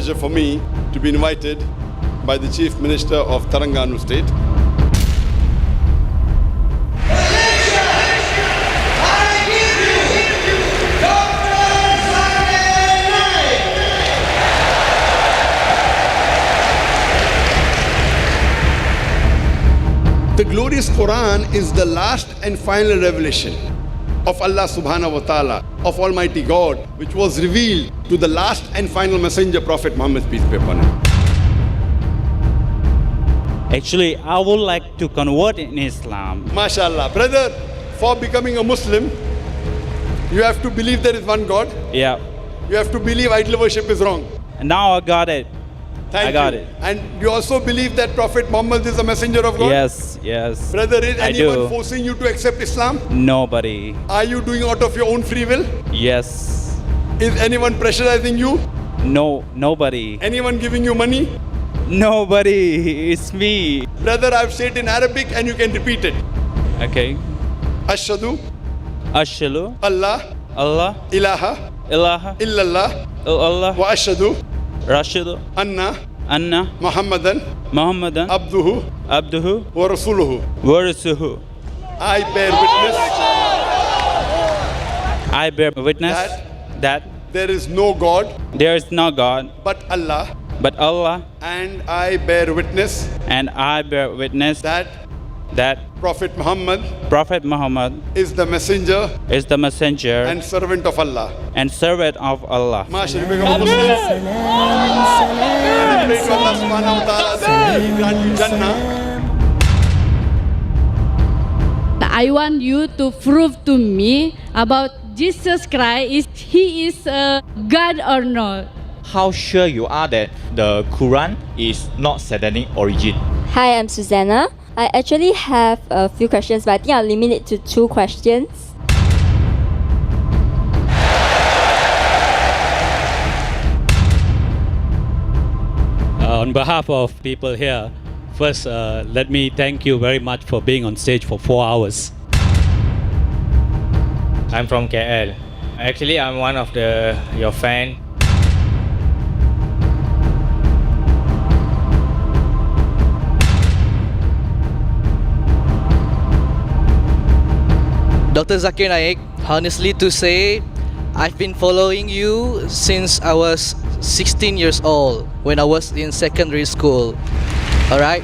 pleasure for me to be invited by the Chief Minister of Telangana State. The glorious Quran is the last and final revelation of Allah subhanahu wa ta'ala, of Almighty God, which was revealed to the last and final messenger, Prophet Muhammad, peace be upon him. Actually, I would like to convert in Islam. MashaAllah. Brother, for becoming a Muslim, you have to believe there is one God. Yeah. You have to believe idol worship is wrong. And now I got it. Thank I got you. it. And you also believe that Prophet Muhammad is a messenger of God? Yes. Brother, is I anyone do. forcing you to accept Islam? Nobody. Are you doing out of your own free will? Yes. Is anyone pressurizing you? No, nobody. Anyone giving you money? Nobody. It's me. Brother, I've said in Arabic and you can repeat it. Okay. Ashhadu Ashhadu Allah Allah ilaha ilaha illallah illallah wa ashhadu Rashidu anna Anna Muhammadan Muhammadan abduhu Abduhu wa rasuluhu. wa Rasuluhu. I bear witness I bear witness that there is no God there is no God but Allah, but Allah, and I bear witness and I bear witness that that Prophet Muhammad Prophet Muhammad is the messenger is the messenger and servant of Allah. and servant of Allah. Mashallah, you become a Muslim. And I pray to Allah subhanahu wa ta'ala that He grant you Jannah. I want you to prove to me about Jesus Christ, he is a God or not. How sure you are that the Quran is not satanic origin? Hi, I'm Susanna. I actually have a few questions, but I think I'll limit it to 2 questions. On behalf of people here, first let me thank you very much for being on stage for 4 hours. I'm from KL. Actually, I'm one of your fan. Dr. Zakir Naik, honestly to say, I've been following you since I was 16 years old when I was in secondary school. Alright?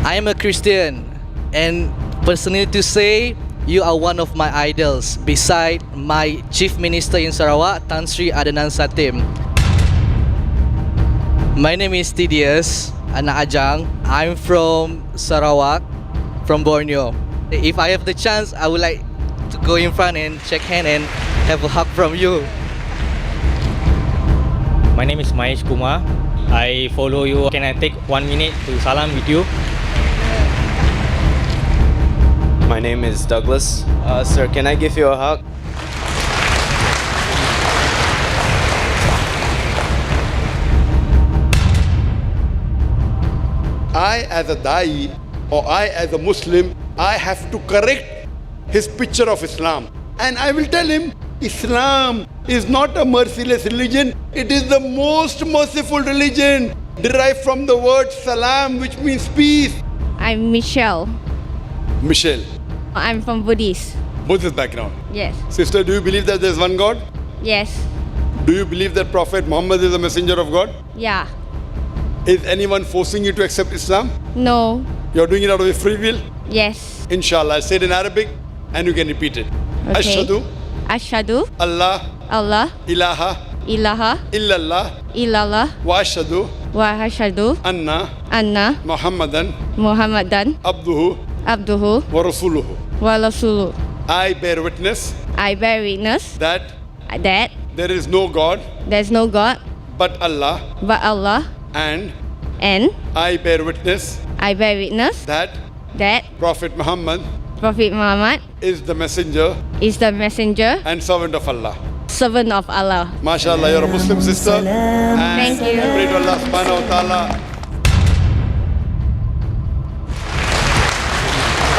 I am a Christian, and personally to say, you are one of my idols beside my Chief Minister in Sarawak, Tan Sri Adnan Satim. My name is Tidius Anak Ajang. I'm from Sarawak, from Borneo. If I have the chance, I would like to go in front and shake hand and have a hug from you. My name is Mahesh Kumar. I follow you. Can I take 1 minute to salam with you? My name is Douglas. Sir, can I give you a hug? I as a Da'i or I as a Muslim, I have to correct his picture of Islam. And I will tell him, Islam is not a merciless religion. It is the most merciful religion, derived from the word salam, which means peace. I'm Michelle. Michelle, I'm from Buddhist. Buddhist background. Yes. Sister, do you believe that there is one God? Yes. Do you believe that Prophet Muhammad is a messenger of God? Yeah. Is anyone forcing you to accept Islam? No. You're doing it out of your free will? Yes. Inshallah. I'll say it in Arabic and you can repeat it. Okay. Ashhadu Ashhadu Allah Allah ilaha ilaha illallah illallah wa ashhadu wa ashhadu anna anna Muhammadan Muhammadan abduhu abduhu wa rasuluhu. wa rasuluh. I bear witness I bear witness that that there is no God there's no God but Allah, but Allah, and and I bear witness I bear witness that that Prophet Muhammad Prophet Muhammad is the messenger is the messenger, and servant of Allah. servant of Allah. MashaAllah, you're a Muslim sister. And Thank you. I pray to Allah subhanahu wa ta'ala.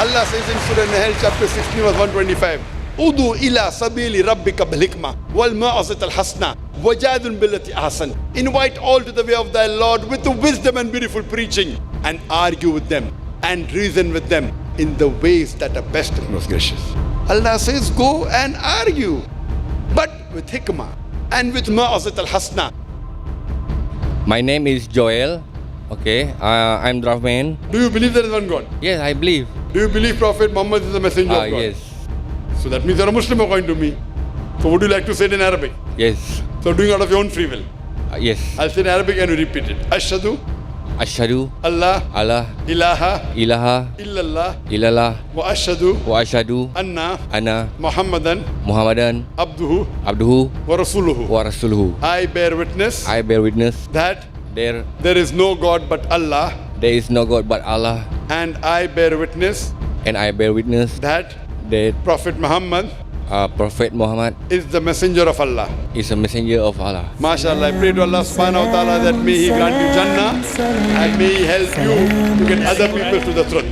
Allah says in Surah Nahl chapter 16 verse 125, Udu ila sabili rabbika bil hikmah wal mau'izati al hasana wajadil billati ahsan. Invite all to the way of thy Lord with the wisdom and beautiful preaching, and argue with them and reason with them in the ways that are best and most gracious. Allah says, go and argue, but with hikmah and with mau'izat al-hasna. My name is Joel. Okay, I'm Drafman. Do you believe there is one God? Yes, I believe. Do you believe Prophet Muhammad is the messenger of God? Yes. So that means you're a Muslim according to me. So would you like to say it in Arabic? Yes. So doing out of your own free will. Yes. I'll say in Arabic and you repeat it. Ashhadu Ashhadu Allah Allah ilaha ilaha illallah illallah wa ashhadu wa ashhadu anna anna Muhammadan Muhammadan abduhu abduhu wa rasuluhu. wa rasuluhu. I bear witness I bear witness that there is no God but Allah, there is no God but Allah, and I bear witness and I bear witness that that Prophet Muhammad Prophet Muhammad is the messenger of Allah. is a messenger of Allah. MashaAllah, I pray to Allah subhanahu wa ta'ala that may He grant you Jannah and may He help you to get other people to the truth.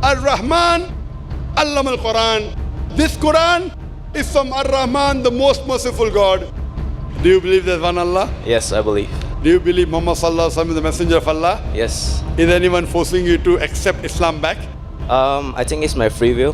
Ar-Rahman, Allama al-Quran. This Quran is from Ar-Rahman, the most merciful God. Do you believe there's one Allah? Yes, I believe. Do you believe Muhammad sallallahu alaihi wasallam is the messenger of Allah? Yes. Is anyone forcing you to accept Islam back? I think it's my free will.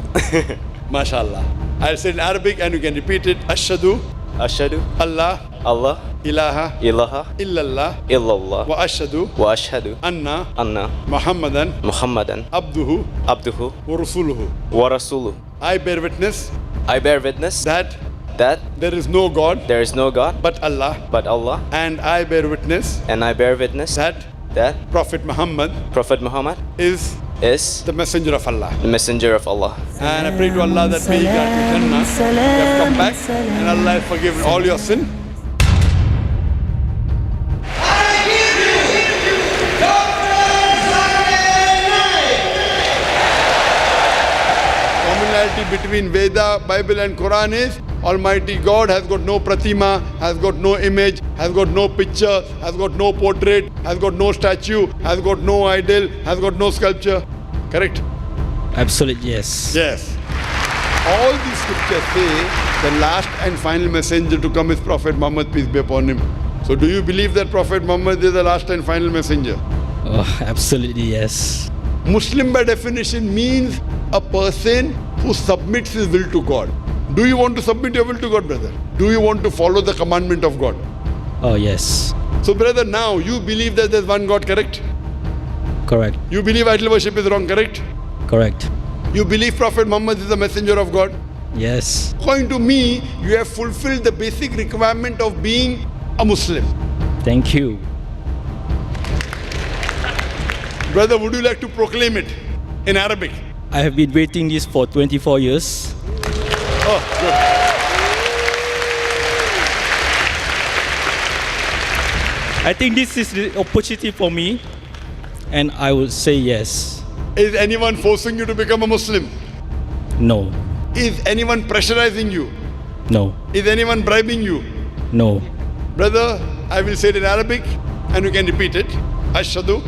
MashaAllah. I'll say in Arabic and you can repeat it. Ashhadu Ashhadu Allah Allah ilaha ilaha illallah illallah wa ashhadu wa ashhadu anna anna Muhammadan Muhammadan abduhu abduhu wa rasuluhu. wa rasuluhu. I bear witness I bear witness that that there is no God there is no God but Allah, but Allah, and I bear witness and I bear witness that that Prophet Muhammad Prophet Muhammad is is the messenger of Allah. the messenger of Allah. And I pray to Allah that may He grant you Jannah. You have come back and Allah has forgiven all your sin. Commonality between Veda, Bible and Quran is Almighty God has got no pratima, has got no image, has got no picture, has got no portrait, has got no statue, has got no idol, has got no sculpture. Correct? Absolutely, yes. Yes. All these scriptures say the last and final messenger to come is Prophet Muhammad, peace be upon him. So do you believe that Prophet Muhammad is the last and final messenger? Oh, absolutely, yes. Muslim by definition means a person who submits his will to God. Do you want to submit your will to God, brother? Do you want to follow the commandment of God? Oh, yes. So brother, now you believe that there's one God, correct? Correct. You believe idol worship is wrong, correct? Correct. You believe Prophet Muhammad is the messenger of God? Yes. According to me, you have fulfilled the basic requirement of being a Muslim. Thank you. Brother, would you like to proclaim it in Arabic? I have been waiting this for 24 years. Oh, good. I think this is the opportunity for me, and I would say yes. Is anyone forcing you to become a Muslim? No. Is anyone pressurizing you? No. Is anyone bribing you? No. Brother, I will say it in Arabic and you can repeat it. Ashhadu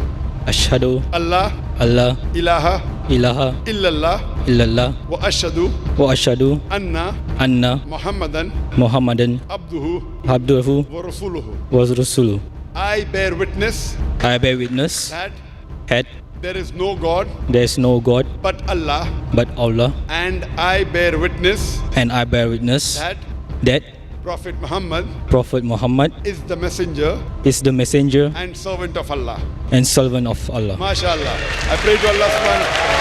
Ashhadu Allah Allah ilaha ilaha illallah illallah wa ashhadu wa ashhadu anna anna Muhammadan Muhammadan abduhu abduhu wa rasuluhu. was rasuluh. I bear witness I bear witness that that there is no God there is no God but Allah, but Allah, and I bear witness and I bear witness that that Prophet Muhammad Prophet Muhammad is the messenger is the messenger and servant of Allah. and servant of Allah. MashaAllah. I pray to Allah subhanahu wa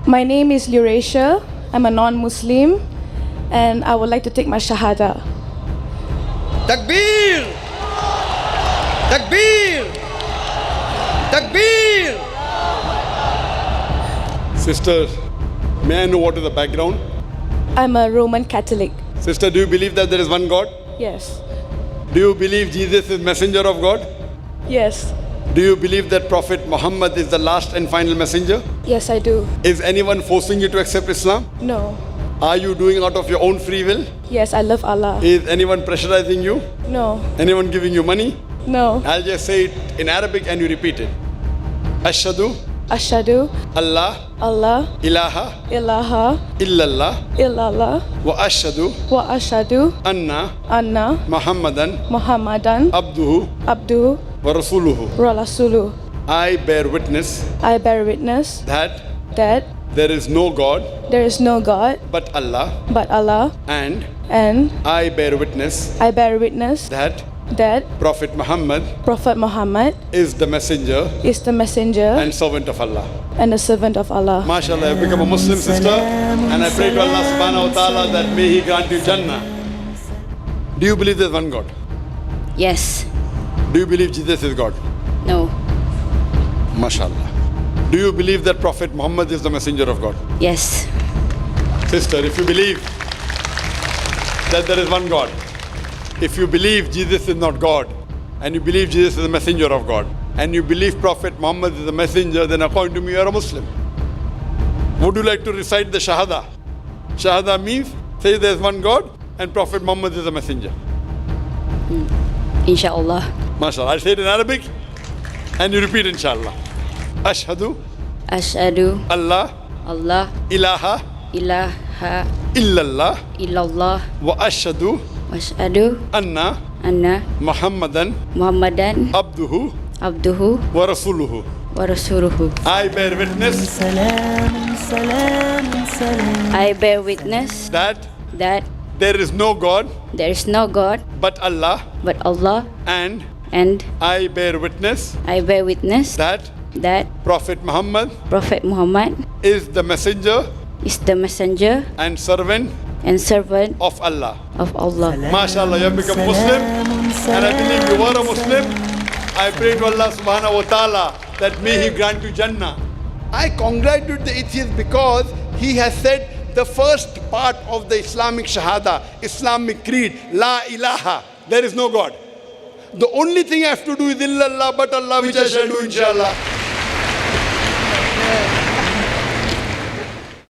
My name is Eurasia. I'm a non-Muslim and I would like to take my Shahada. Takbir! Takbir! Takbir! Sister, may I know what is the background? I'm a Roman Catholic. Sister, do you believe that there is one God? Yes. Do you believe Jesus is messenger of God? Yes. Do you believe that Prophet Muhammad is the last and final messenger? Yes, I do. Is anyone forcing you to accept Islam? No. Are you doing out of your own free will? Yes, I love Allah. Is anyone pressurizing you? No, Anyone giving you money? no. I'll just say it in Arabic and you repeat it. Ashhadu Ashadu Allah Allah ilaha ilaha illallah illallah wa ashhadu wa ashadu anna anna Muhammadan Muhammadan abduhu abdu wa rasuluhu. rasuluh. I bear witness I bear witness that that there is no God there is no God but Allah, but Allah, and and I bear witness I bear witness that that Prophet Muhammad Prophet Muhammad is the messenger is the messenger and servant of Allah. and the servant of Allah. MashaAllah, I've become a Muslim sister, and I pray to Allah subhanahu wa ta'ala that may He grant you Jannah. Do you believe there's one God? Yes. Do you believe Jesus is God? No. MashaAllah. Do you believe that Prophet Muhammad is the messenger of God? Yes. Sister, if you believe that there is one God, if you believe Jesus is not God, and you believe Jesus is the messenger of God, and you believe Prophet Muhammad is the messenger, then according to me you are a Muslim. Would you like to recite the Shahada? Shahada means, say there is one God and Prophet Muhammad is the messenger. Inshallah. MashaAllah. I'll say it in Arabic and you repeat inshallah. Ashhadu Ashadu Allah Allah ilaha ilaha illallah illallah wa ashhadu washadu anna anna Muhammadan Muhammadan abduhu abduhu wa rasuluhu. wa rasuluhu. I bear witness I bear witness that that there is no God there is no God but Allah, but Allah, and and I bear witness I bear witness that that Prophet Muhammad Prophet Muhammad is the messenger is the messenger and servant and servant of Allah. of Allah. MashaAllah, you have become Muslim, and I believe you are a Muslim. I pray to Allah subhanahu wa ta'ala that may He grant you Jannah. I congratulate the atheist because he has said the first part of the Islamic Shahada, Islamic creed, La ilaha, there is no God. The only thing I have to do is illallah but Allah, which I shall do inshallah.